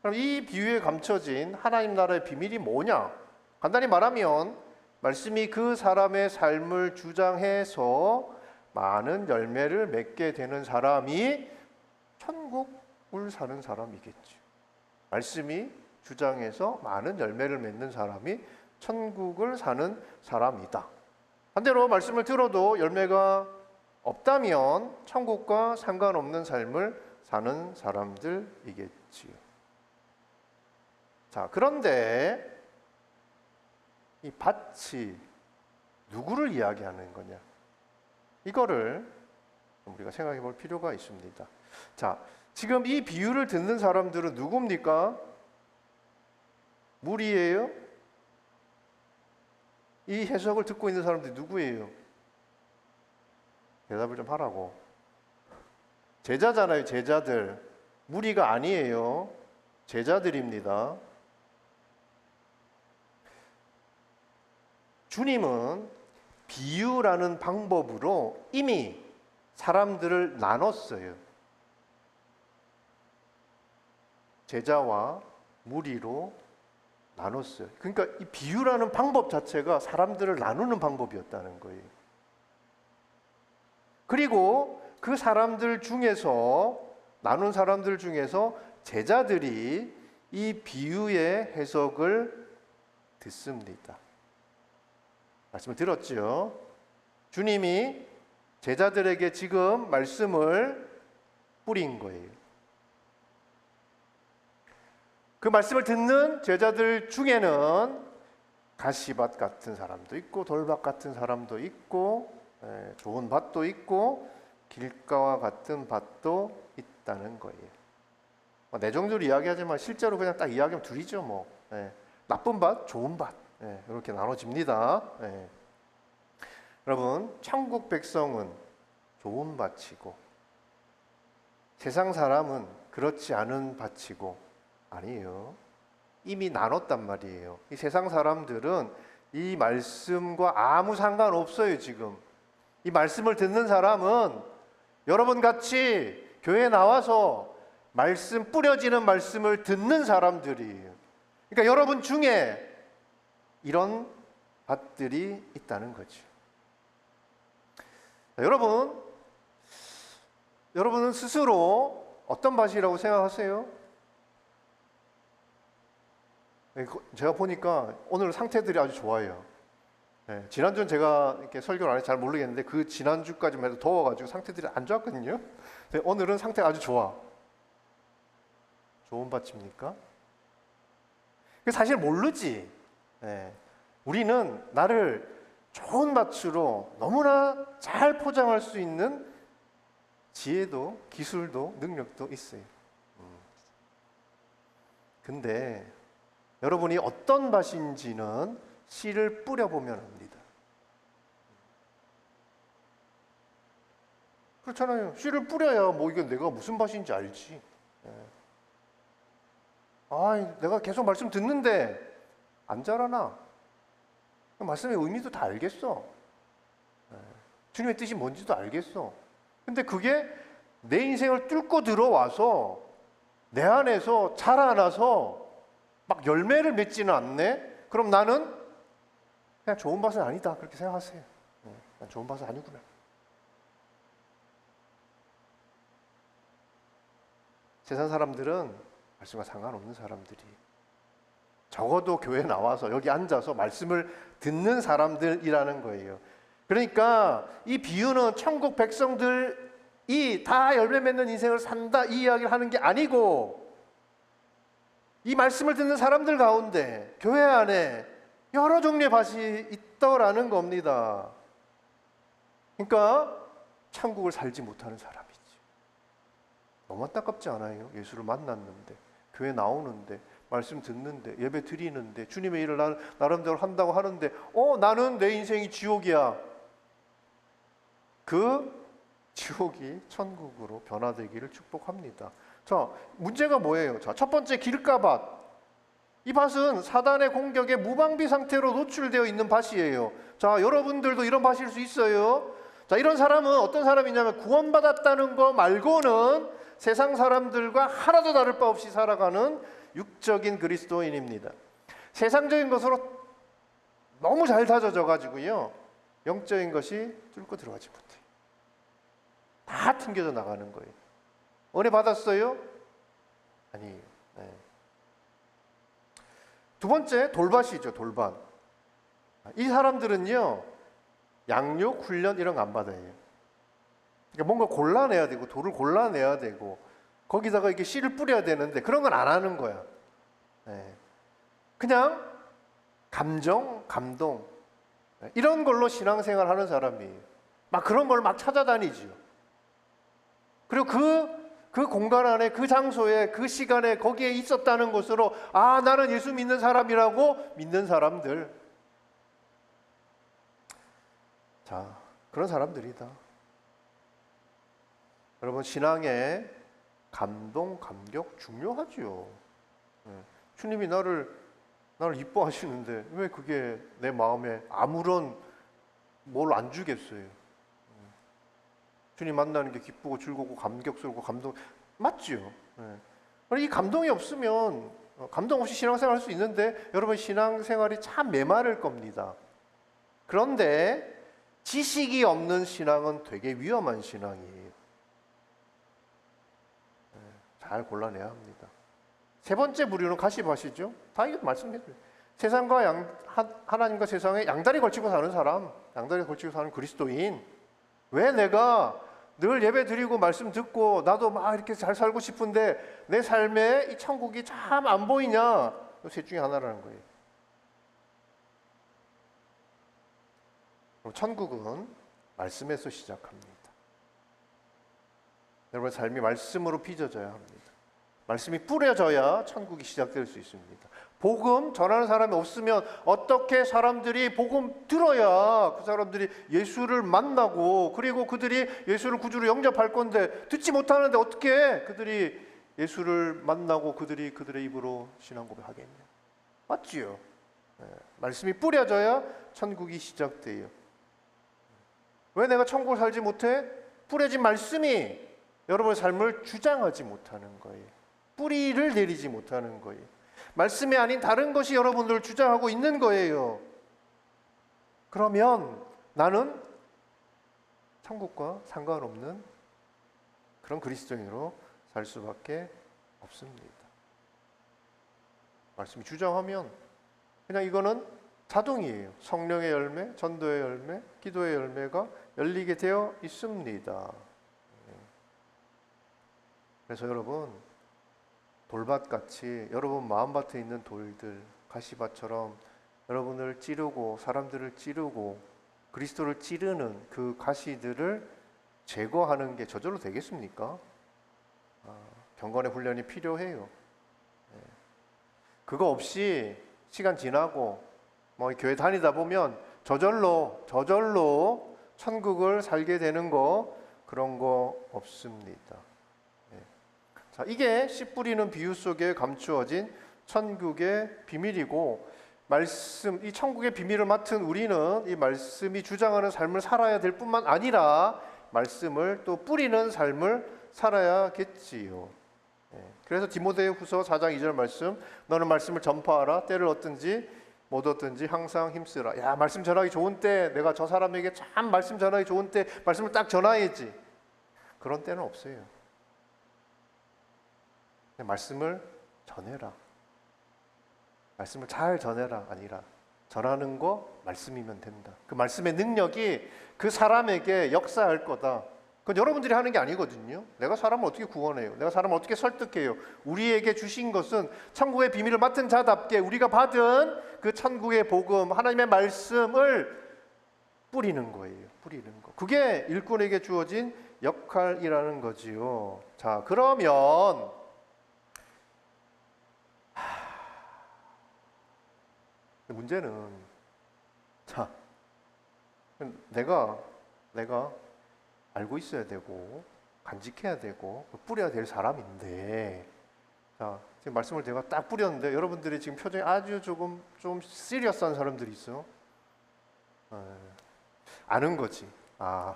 Speaker 1: 그럼 이 비유에 감춰진 하나님 나라의 비밀이 뭐냐? 간단히 말하면 말씀이 그 사람의 삶을 주장해서 많은 열매를 맺게 되는 사람이 천국을 사는 사람이겠죠. 말씀이 주장해서 많은 열매를 맺는 사람이 천국을 사는 사람이다. 반대로 말씀을 들어도 열매가 없다면 천국과 상관없는 삶을 사는 사람들이겠지요. 자, 그런데 이 밭이 누구를 이야기하는 거냐? 이거를 우리가 생각해 볼 필요가 있습니다. 자, 지금 이 비유를 듣는 사람들은 누굽니까? 무리예요? 이 해석을 듣고 있는 사람들이 누구예요? 대답을 좀 하라고. 제자잖아요, 제자들. 무리가 아니에요. 제자들입니다. 주님은 비유라는 방법으로 이미 사람들을 나눴어요. 제자와 무리로 나눴어요. 그러니까 이 비유라는 방법 자체가 사람들을 나누는 방법이었다는 거예요. 그리고 그 사람들 중에서, 나눈 사람들 중에서 제자들이 이 비유의 해석을 듣습니다. 말씀을 들었죠? 주님이 제자들에게 지금 말씀을 뿌린 거예요. 그 말씀을 듣는 제자들 중에는 가시밭 같은 사람도 있고 돌밭 같은 사람도 있고 좋은 밭도 있고 길가와 같은 밭도 있다는 거예요. 내정적으로 이야기하지만 실제로 그냥 딱 이야기하면 둘이죠. 뭐 나쁜 밭, 좋은 밭 이렇게 나눠집니다. 여러분, 천국 백성은 좋은 밭이고 세상 사람은 그렇지 않은 밭이고 아니에요. 이미 나눴단 말이에요. 이 세상 사람들은 이 말씀과 아무 상관없어요. 지금 이 말씀을 듣는 사람은 여러분 같이 교회에 나와서 말씀, 뿌려지는 말씀을 듣는 사람들이에요. 그러니까 여러분 중에 이런 밭들이 있다는 거죠. 자, 여러분은 스스로 어떤 밭이라고 생각하세요? 제가 보니까 오늘 상태들이 아주 좋아요. 지난주는 제가 이렇게 설교를 안 해서 잘 모르겠는데 그 지난주까지만 해도 더워가지고 상태들이 안 좋았거든요. 오늘은 상태가 아주 좋아. 좋은 밭입니까? 사실 모르지. 우리는 나를 좋은 밭으로 너무나 잘 포장할 수 있는 지혜도 기술도 능력도 있어요. 근데 여러분이 어떤 밭인지는 씨를 뿌려보면 압니다. 그렇잖아요. 씨를 뿌려야 뭐 이게 내가 무슨 밭인지 알지. 내가 계속 말씀 듣는데 안 자라나? 말씀의 의미도 다 알겠어. 주님의 뜻이 뭔지도 알겠어. 근데 그게 내 인생을 뚫고 들어와서 내 안에서 자라나서 막 열매를 맺지는 않네? 그럼 나는 그냥 좋은 밭은 아니다. 그렇게 생각하세요. 난 좋은 밭은 아니구나. 세상 사람들은 말씀과 상관없는 사람들이 적어도 교회에 나와서 여기 앉아서 말씀을 듣는 사람들이라는 거예요. 그러니까 이 비유는 천국 백성들이 다 열매 맺는 인생을 산다 이 이야기를 하는 게 아니고 이 말씀을 듣는 사람들 가운데 교회 안에 여러 종류의 밭이 있더라는 겁니다. 그러니까 천국을 살지 못하는 사람이지. 너무 안타깝지 않아요? 예수를 만났는데 교회 나오는데 말씀 듣는데 예배 드리는데 주님의 일을 나름대로 한다고 하는데 나는 내 인생이 지옥이야. 그 지옥이 천국으로 변화되기를 축복합니다. 자, 문제가 뭐예요? 자, 첫 번째 길가밭. 이 밭은 사단의 공격에 무방비 상태로 노출되어 있는 밭이에요. 자, 여러분들도 이런 밭일 수 있어요. 자, 이런 사람은 어떤 사람이냐면 구원받았다는 거 말고는 세상 사람들과 하나도 다를 바 없이 살아가는 육적인 그리스도인입니다. 세상적인 것으로 너무 잘 다져져 가지고요. 영적인 것이 뚫고 들어가지 못해요. 다 튕겨져 나가는 거예요. 은혜 받았어요? 아니에요. 두 번째, 돌밭이죠, 돌밭. 이 사람들은요, 양육, 훈련 이런 거 안 받아요. 그러니까 뭔가 골라내야 되고, 돌을 골라내야 되고, 거기다가 이게 씨를 뿌려야 되는데, 그런 건 안 하는 거야. 네. 그냥 감정, 감동, 이런 걸로 신앙생활 하는 사람이에요. 막 그런 걸 막 찾아다니지요. 그리고 그 공간 안에, 그 장소에, 그 시간에 거기에 있었다는 것으로 아, 나는 예수 믿는 사람이라고 믿는 사람들. 자, 그런 사람들이다. 여러분, 신앙에 감동, 감격 중요하지요. 주님이 나를 이뻐하시는데 왜 그게 내 마음에 아무런 뭘 안 주겠어요. 주님 만나는 게 기쁘고 즐겁고 감격스럽고 감동, 맞지요. 이 감동이 없으면, 감동 없이 신앙생활 할 수 있는데 여러분, 신앙생활이 참 메마를 겁니다. 그런데 지식이 없는 신앙은 되게 위험한 신앙이에요. 잘 골라내야 합니다. 세 번째 부류는 가시밭이죠. 다 이거 말씀드려요. 세상과 하나님과 세상에 양다리 걸치고 사는 사람, 양다리 걸치고 사는 그리스도인. 왜 내가 늘 예배 드리고 말씀 듣고 나도 막 이렇게 잘 살고 싶은데 내 삶에 이 천국이 참 안 보이냐? 셋 중에 하나라는 거예요. 천국은 말씀에서 시작합니다. 여러분, 삶이 말씀으로 빚어져야 합니다. 말씀이 뿌려져야 천국이 시작될 수 있습니다. 복음 전하는 사람이 없으면 어떻게 사람들이 복음 들어야 그 사람들이 예수를 만나고, 그리고 그들이 예수를 구주로 영접할 건데 듣지 못하는데 어떻게 그들이 예수를 만나고 그들이 그들의 입으로 신앙 고백하겠냐? 맞지요? 말씀이 뿌려져야 천국이 시작돼요. 왜 내가 천국을 살지 못해? 뿌려진 말씀이 여러분의 삶을 주장하지 못하는 거예요. 뿌리를 내리지 못하는 거예요. 말씀이 아닌 다른 것이 여러분들을 주장하고 있는 거예요. 그러면 나는 천국과 상관없는 그런 그리스도인으로 살 수밖에 없습니다. 말씀이 주장하면 그냥 이거는 자동이에요. 성령의 열매, 전도의 열매, 기도의 열매가 열리게 되어 있습니다. 그래서 여러분, 돌밭같이 여러분 마음밭에 있는 돌들, 가시밭처럼 여러분을 찌르고 사람들을 찌르고 그리스도를 찌르는 그 가시들을 제거하는 게 저절로 되겠습니까? 경건의 훈련이 필요해요. 그거 없이 시간 지나고 뭐 교회 다니다 보면 저절로 천국을 살게 되는 거, 그런 거 없습니다. 자, 이게 씨 뿌리는 비유 속에 감추어진 천국의 비밀이고, 말씀, 이 천국의 비밀을 맡은 우리는 이 말씀이 주장하는 삶을 살아야 될 뿐만 아니라 말씀을 또 뿌리는 삶을 살아야겠지요. 그래서 디모데후서 4장 2절 말씀, 너는 말씀을 전파하라. 때를 얻든지 못 얻든지 항상 힘쓰라. 야, 말씀 전하기 좋은 때, 내가 저 사람에게 참 말씀 전하기 좋은 때 말씀을 딱 전해야지. 그런 때는 없어요. 말씀을 전해라. 말씀을 잘 전해라 아니라 전하는 거 말씀이면 된다. 그 말씀의 능력이 그 사람에게 역사할 거다. 그건 여러분들이 하는 게 아니거든요. 내가 사람을 어떻게 구원해요? 내가 사람을 어떻게 설득해요? 우리에게 주신 것은 천국의 비밀을 맡은 자답게 우리가 받은 그 천국의 복음, 하나님의 말씀을 뿌리는 거예요. 뿌리는 거. 그게 일꾼에게 주어진 역할이라는 거지요. 자, 그러면 문제는, 자, 내가 알고 있어야 되고 간직해야 되고 뿌려야 될 사람인데, 자, 지금 말씀을 제가 딱 뿌렸는데 여러분들이 지금 표정이 아주 좀 시리어스한 사람들이 있어. 아는 거지. 아,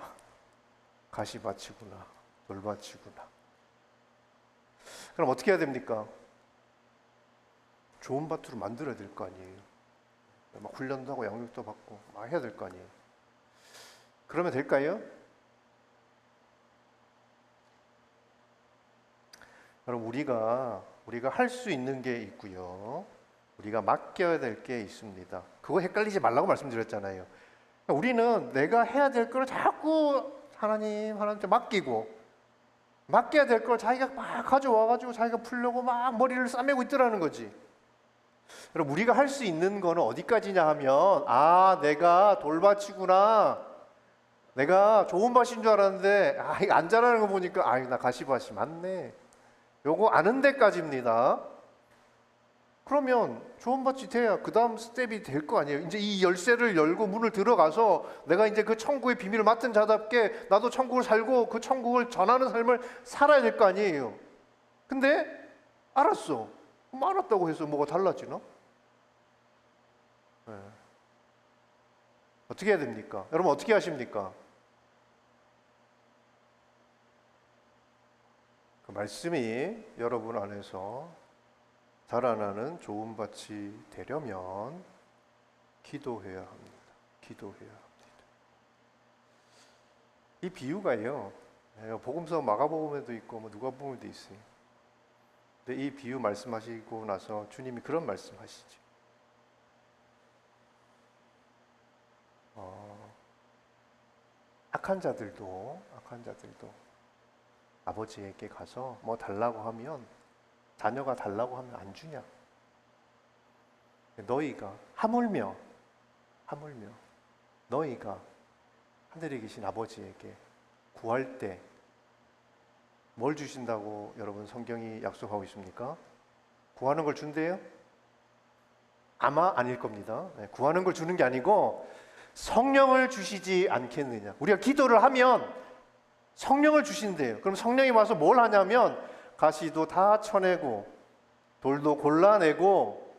Speaker 1: 가시밭이구나, 돌밭이구나. 그럼 어떻게 해야 됩니까? 좋은 밭으로 만들어야 될 거 아니에요. 막 훈련도 하고 양육도 받고 막 해야 될 거 아니에요. 그러면 될까요? 여러분, 우리가 할 수 있는 게 있고요. 우리가 맡겨야 될 게 있습니다. 그거 헷갈리지 말라고 말씀드렸잖아요. 우리는 내가 해야 될 걸 자꾸 하나님한테 맡겨야 될 걸 자기가 막 가져와가지고 자기가 풀려고 막 머리를 싸매고 있더라는 거지. 여러분, 우리가 할 수 있는 거는 어디까지냐 하면, 내가 돌밭이구나, 내가 좋은 밭인 줄 알았는데 이거 안 자라는 거 보니까 나 가시밭이 맞네, 요거 아는 데까지입니다. 그러면 좋은 밭이 돼야 그 다음 스텝이 될 거 아니에요. 이제 이 열쇠를 열고 문을 들어가서 내가 이제 그 천국의 비밀을 맡은 자답게 나도 천국을 살고 그 천국을 전하는 삶을 살아야 될 거 아니에요. 근데 알았어. 알았다고 해서 뭐가 달라지나? 네. 어떻게 해야 됩니까? 여러분, 어떻게 하십니까? 그 말씀이 여러분 안에서 자라나는 좋은 밭이 되려면 기도해야 합니다. 기도해야 합니다. 이 비유가요, 복음서 마가복음에도 있고 누가복음에도 있어요. 근데 이 비유 말씀하시고 나서 주님이 그런 말씀하시죠. 악한 자들도 아버지에게 가서 뭐 달라고 하면, 자녀가 달라고 하면 안 주냐? 너희가 하물며 너희가 하늘에 계신 아버지에게 구할 때 뭘 주신다고 여러분 성경이 약속하고 있습니까? 구하는 걸 준대요? 아마 아닐 겁니다. 구하는 걸 주는 게 아니고 성령을 주시지 않겠느냐. 우리가 기도를 하면 성령을 주신대요. 그럼 성령이 와서 뭘 하냐면 가시도 다 쳐내고 돌도 골라내고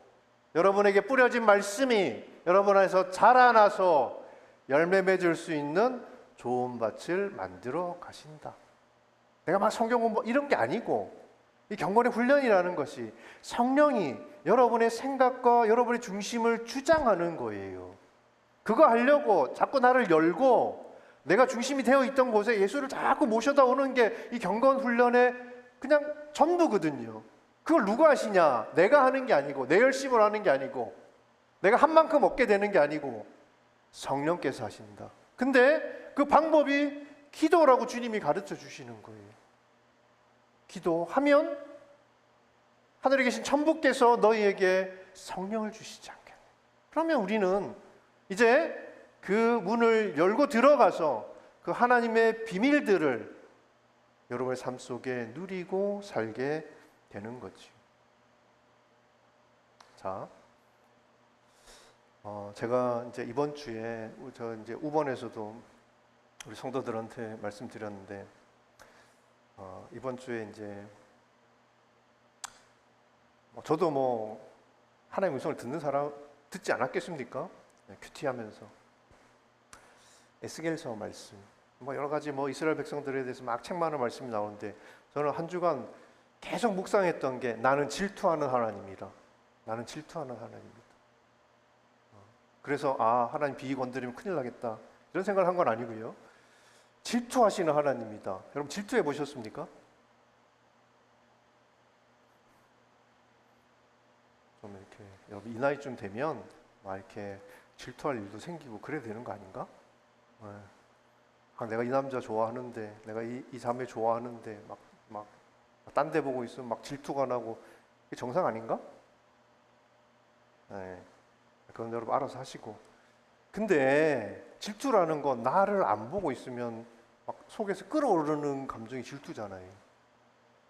Speaker 1: 여러분에게 뿌려진 말씀이 여러분 안에서 자라나서 열매 맺을 수 있는 좋은 밭을 만들어 가신다. 내가 막 성경 공부 이런 게 아니고, 이 경건의 훈련이라는 것이 성령이 여러분의 생각과 여러분의 중심을 주장하는 거예요. 그거 하려고 자꾸 나를 열고 내가 중심이 되어 있던 곳에 예수를 자꾸 모셔다 오는 게 이 경건 훈련의 그냥 전부거든요. 그걸 누가 하시냐? 내가 하는 게 아니고, 내 열심으로 하는 게 아니고, 내가 한 만큼 얻게 되는 게 아니고 성령께서 하신다. 근데 그 방법이 기도라고 주님이 가르쳐 주시는 거예요. 기도하면 하늘에 계신 천부께서 너희에게 성령을 주시지 않겠냐. 그러면 우리는 이제 그 문을 열고 들어가서 그 하나님의 비밀들을 여러분의 삶 속에 누리고 살게 되는 거죠. 자, 제가 이제 이번 주에 저 이제 우번에서도 우리 성도들한테 말씀드렸는데, 이번 주에 이제 저도 뭐 하나님의 음성을 듣는 사람 듣지 않았겠습니까? 큐티하면서 에스겔서 말씀, 여러 가지 이스라엘 백성들에 대해서 막 책만한 말씀이 나오는데, 저는 한 주간 계속 묵상했던 게 나는 질투하는 하나님이라. 나는 질투하는 하나님이다. 그래서 하나님 비위 건드리면 큰일 나겠다 이런 생각을 한 건 아니고요. 질투하시는 하나님이다. 여러분 질투해 보셨습니까? 좀 이렇게 여러분 이 나이쯤 되면 막 이렇게 질투할 일도 생기고 그래야 되는 거 아닌가? 내가 이 남자 좋아하는데, 내가 이 자매 좋아하는데 막 딴 데 보고 있으면 막 질투가 나고, 이게 정상 아닌가? 그건 여러분 알아서 하시고. 근데 질투라는 건 나를 안 보고 있으면 막 속에서 끓어오르는 감정이 질투잖아요.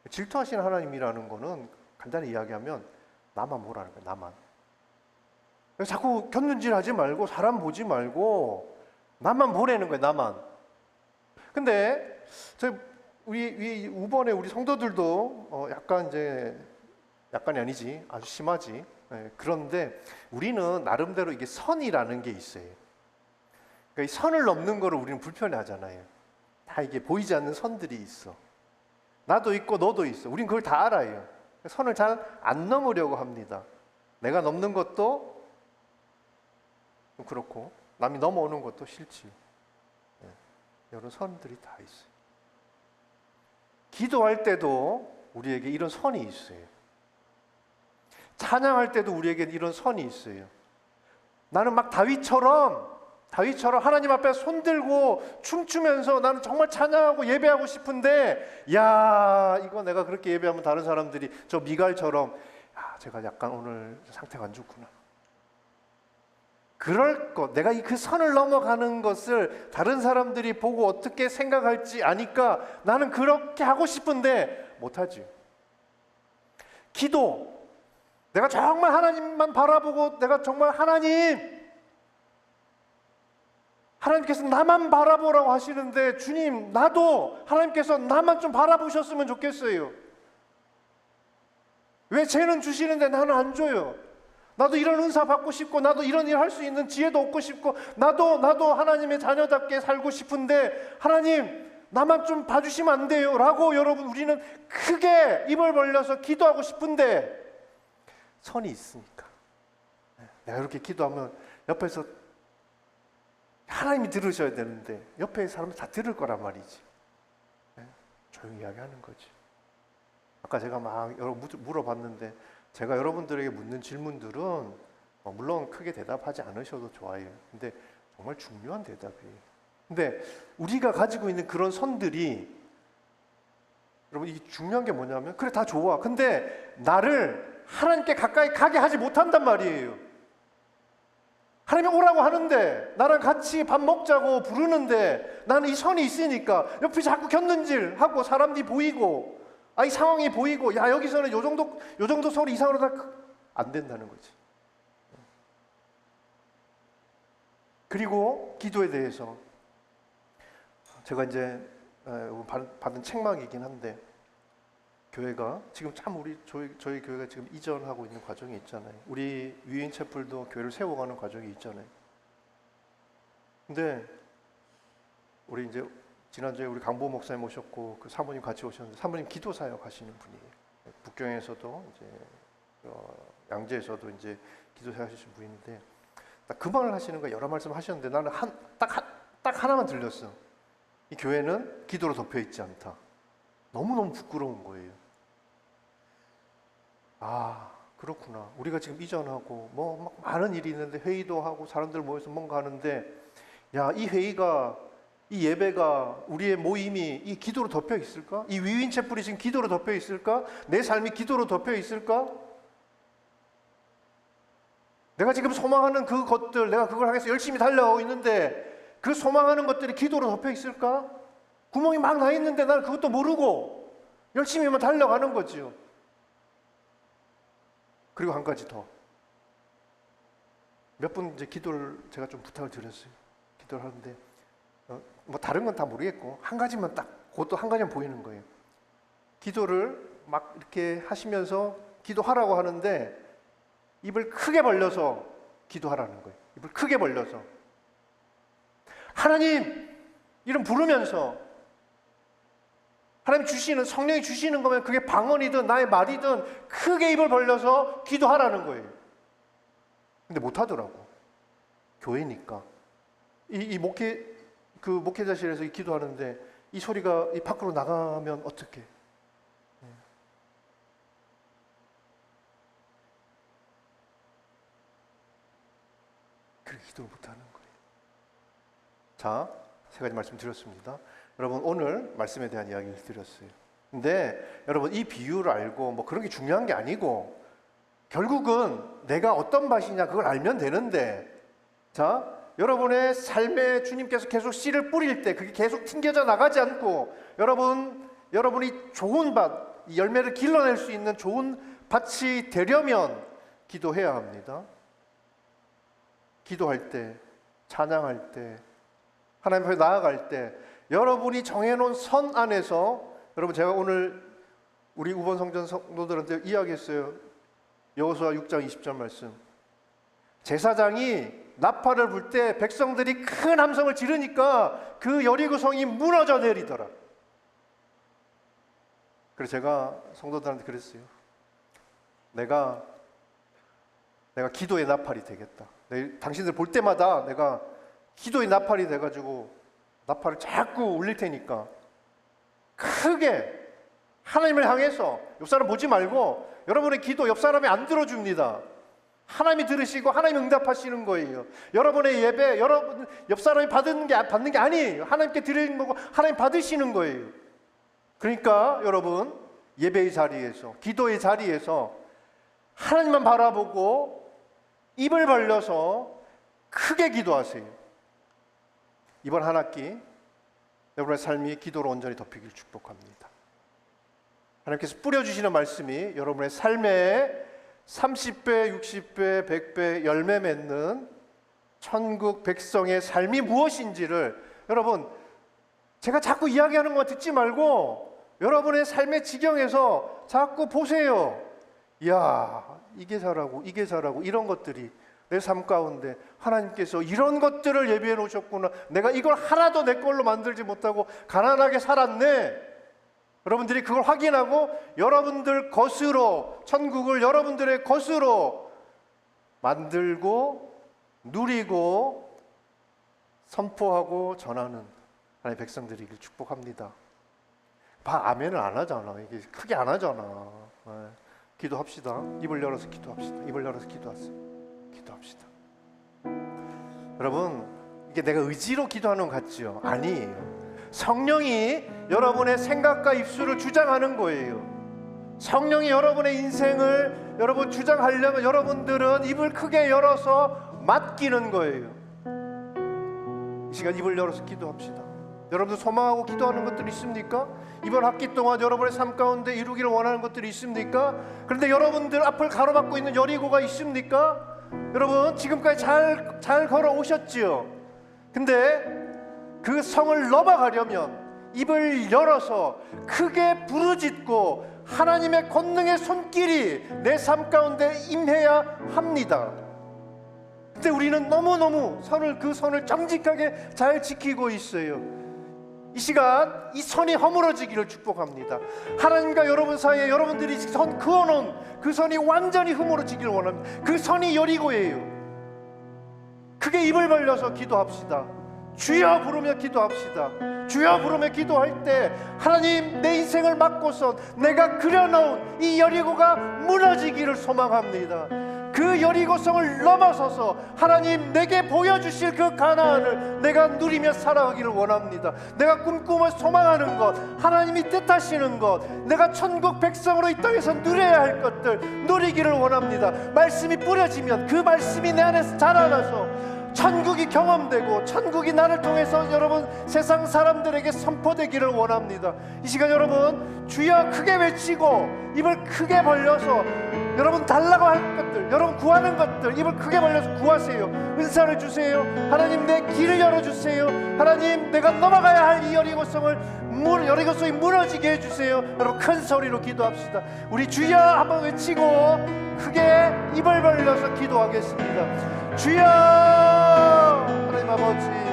Speaker 1: 질투하시는 하나님이라는 거는 간단히 이야기하면 나만 보라는 거예요. 나만. 자꾸 곁눈질하지 말고 사람 보지 말고 나만 보라는 거예요. 나만. 근데 우리 우번에 우리 성도들도 약간이 아니지, 아주 심하지. 그런데 우리는 나름대로 이게 선이라는 게 있어요. 그러니까 이 선을 넘는 거를 우리는 불편해하잖아요. 다 이게 보이지 않는 선들이 있어. 나도 있고 너도 있어. 우린 그걸 다 알아요. 선을 잘 안 넘으려고 합니다. 내가 넘는 것도 좀 그렇고 남이 넘어오는 것도 싫지. 이런 선들이 다 있어요. 기도할 때도 우리에게 이런 선이 있어요. 찬양할 때도 우리에게 이런 선이 있어요. 나는 막 다윗처럼 하나님 앞에 손들고 춤추면서 나는 정말 찬양하고 예배하고 싶은데, 야, 이거 내가 그렇게 예배하면 다른 사람들이 저 미갈처럼, 야, 제가 약간 오늘 상태가 안 좋구나. 그럴 것, 내가 그 선을 넘어가는 것을 다른 사람들이 보고 어떻게 생각할지 아니까 나는 그렇게 하고 싶은데 못하지. 기도, 내가 정말 하나님만 바라보고 내가 정말 하나님께서 나만 바라보라고 하시는데, 주님, 나도 하나님께서 나만 좀 바라보셨으면 좋겠어요. 왜 쟤는 주시는데 나는 안 줘요? 나도 이런 은사 받고 싶고, 나도 이런 일 할 수 있는 지혜도 얻고 싶고, 나도 하나님의 자녀답게 살고 싶은데 하나님, 나만 좀 봐주시면 안 돼요? 라고 여러분, 우리는 크게 입을 벌려서 기도하고 싶은데 선이 있으니까. 내가 이렇게 기도하면 옆에서 하나님이 들으셔야 되는데 옆에 사람은 다 들을 거란 말이지. 조용히 이야기하는 거지. 아까 제가 막 여러 물어봤는데, 제가 여러분들에게 묻는 질문들은 물론 크게 대답하지 않으셔도 좋아요. 근데 정말 중요한 대답이에요. 근데 우리가 가지고 있는 그런 선들이, 여러분, 이게 중요한 게 뭐냐면, 그래 다 좋아. 근데 나를 하나님께 가까이 가게 하지 못한단 말이에요. 하나님이 오라고 하는데, 나랑 같이 밥 먹자고 부르는데, 나는 이 선이 있으니까 옆에 자꾸 곁눈질하고 사람들이 보이고, 이 상황이 보이고, 야, 여기서는 요 정도 소리 이상으로 다 안 된다는 거지. 그리고 기도에 대해서 제가 이제 받은 책망이긴 한데, 교회가 지금 참 저희 교회가 지금 이전하고 있는 과정이 있잖아요. 우리 위인 채플도 교회를 세워가는 과정이 있잖아요. 근데 우리 이제 지난주에 우리 강보 목사님 오셨고, 그 사모님 같이 오셨는데, 사모님 기도 사역 하시는 분이에요. 북경에서도 이제 양재에서도 이제 기도 사역 하시는 분인데, 그 말을 하시는 거 여러 말씀 하셨는데, 나는 딱 하나만 들렸어. 이 교회는 기도로 덮여 있지 않다. 너무너무 부끄러운 거예요. 아, 그렇구나. 우리가 지금 이전하고 막 많은 일이 있는데, 회의도 하고 사람들 모여서 뭔가 하는데, 야, 이 예배가, 우리의 모임이 이 기도로 덮여 있을까? 이 위인 채플이 지금 기도로 덮여 있을까? 내 삶이 기도로 덮여 있을까? 내가 지금 소망하는 그것들, 내가 그걸 하기 위해서 열심히 달려가고 있는데, 그 소망하는 것들이 기도로 덮여 있을까? 구멍이 막 나 있는데 나는 그것도 모르고 열심히만 달려가는 거지요. 그리고 한 가지 더. 몇 분 이제 기도를 제가 좀 부탁을 드렸어요. 기도를 하는데, 뭐 다른 건 다 모르겠고, 한 가지만 딱, 그것도 한 가지만 보이는 거예요. 기도를 막 이렇게 하시면서 기도하라고 하는데, 입을 크게 벌려서 기도하라는 거예요. 입을 크게 벌려서. 하나님! 이름 부르면서, 하나님 주시는, 성령이 주시는 거면 그게 방언이든 나의 말이든 크게 입을 벌려서 기도하라는 거예요. 근데 못하더라고. 교회니까. 이 목회자실에서 이 기도하는데 이 소리가 이 밖으로 나가면 어떡해? 그렇게 기도를 못하는 거예요. 자, 세 가지 말씀 드렸습니다. 여러분, 오늘 말씀에 대한 이야기를 드렸어요. 근데 여러분, 이 비유를 알고 뭐 그런 게 중요한 게 아니고, 결국은 내가 어떤 밭이냐 그걸 알면 되는데, 자, 여러분의 삶에 주님께서 계속 씨를 뿌릴 때 그게 계속 튕겨져 나가지 않고, 여러분이 좋은 밭, 열매를 길러낼 수 있는 좋은 밭이 되려면 기도해야 합니다. 기도할 때, 찬양할 때, 하나님 앞에 나아갈 때, 여러분이 정해놓은 선 안에서, 여러분, 제가 오늘 우리 우번 성전 성도들한테 이야기했어요. 여호수아 6장 20절 말씀. 제사장이 나팔을 불 때 백성들이 큰 함성을 지르니까 그 여리고 성이 무너져 내리더라. 그래서 제가 성도들한테 그랬어요. 내가 기도의 나팔이 되겠다. 당신들 볼 때마다 내가 기도의 나팔이 돼가지고 나팔을 자꾸 울릴 테니까 크게 하나님을 향해서 옆 사람 보지 말고 여러분의 기도 옆 사람이 안 들어줍니다. 하나님이 들으시고 하나님 응답하시는 거예요. 여러분의 예배 여러분 옆 사람이 받는 게 아니에요. 하나님께 드리는 거고 하나님 받으시는 거예요. 그러니까 여러분 예배의 자리에서 기도의 자리에서 하나님만 바라보고 입을 벌려서 크게 기도하세요. 이번 한 학기 여러분의 삶이 기도로 온전히 덮이길 축복합니다. 하나님께서 뿌려주시는 말씀이 여러분의 삶에 30배, 60배, 100배 열매 맺는 천국 백성의 삶이 무엇인지를 여러분 제가 자꾸 이야기하는 거 듣지 말고 여러분의 삶의 지경에서 자꾸 보세요. 이야 이게 잘하고 이런 것들이 내 삶 가운데 하나님께서 이런 것들을 예비해 놓으셨구나. 내가 이걸 하나도 내 걸로 만들지 못하고 가난하게 살았네. 여러분들이 그걸 확인하고 여러분들 것으로 천국을 여러분들의 것으로 만들고 누리고 선포하고 전하는 하나님의 백성들이길 축복합니다. 아멘을 안 하잖아. 이게 크게 안 하잖아. 기도합시다. 입을 열어서 기도합시다. 입을 열어서 기도합시다. 여러분 이게 내가 의지로 기도하는 것 같지요? 아니에요. 성령이 여러분의 생각과 입술을 주장하는 거예요. 성령이 여러분의 인생을 여러분 주장하려면 여러분들은 입을 크게 열어서 맡기는 거예요. 이 시간 입을 열어서 기도합시다. 여러분들 소망하고 기도하는 것들이 있습니까? 이번 학기 동안 여러분의 삶 가운데 이루기를 원하는 것들이 있습니까? 그런데 여러분들 앞을 가로막고 있는 여리고가 있습니까? 여러분 지금까지 잘 걸어오셨지요. 근데 그 성을 넘어가려면 입을 열어서 크게 부르짖고 하나님의 권능의 손길이 내 삶 가운데 임해야 합니다. 근데 우리는 너무너무 그 선을 정직하게 잘 지키고 있어요. 이 시간 이 선이 허물어지기를 축복합니다. 하나님과 여러분 사이에 여러분들이 선 그어놓은 그 선이 완전히 허물어지기를 원합니다. 그 선이 여리고예요. 크게 입을 벌려서 기도합시다. 주여 부르며 기도합시다. 주여 부르며 기도할 때 하나님 내 인생을 맡고선 내가 그려놓은 이 여리고가 무너지기를 소망합니다. 그 여리고성을 넘어서서 하나님 내게 보여주실 그 가나안을 내가 누리며 살아가기를 원합니다. 내가 꿈꾸며 소망하는 것, 하나님이 뜻하시는 것, 내가 천국 백성으로 이 땅에서 누려야 할 것들 누리기를 원합니다. 말씀이 뿌려지면 그 말씀이 내 안에서 자라나서 천국이 경험되고 천국이 나를 통해서 여러분 세상 사람들에게 선포되기를 원합니다. 이 시간 여러분 주여 크게 외치고 입을 크게 벌려서 여러분 달라고 할 것들, 여러분 구하는 것들 입을 크게 벌려서 구하세요. 은사를 주세요. 하나님 내 길을 열어주세요. 하나님 내가 넘어가야 할 이 여리고성이 무너지게 해주세요. 여러분 큰 소리로 기도합시다. 우리 주여 한번 외치고 크게 입을 벌려서 기도하겠습니다. 주여 하나님 아버지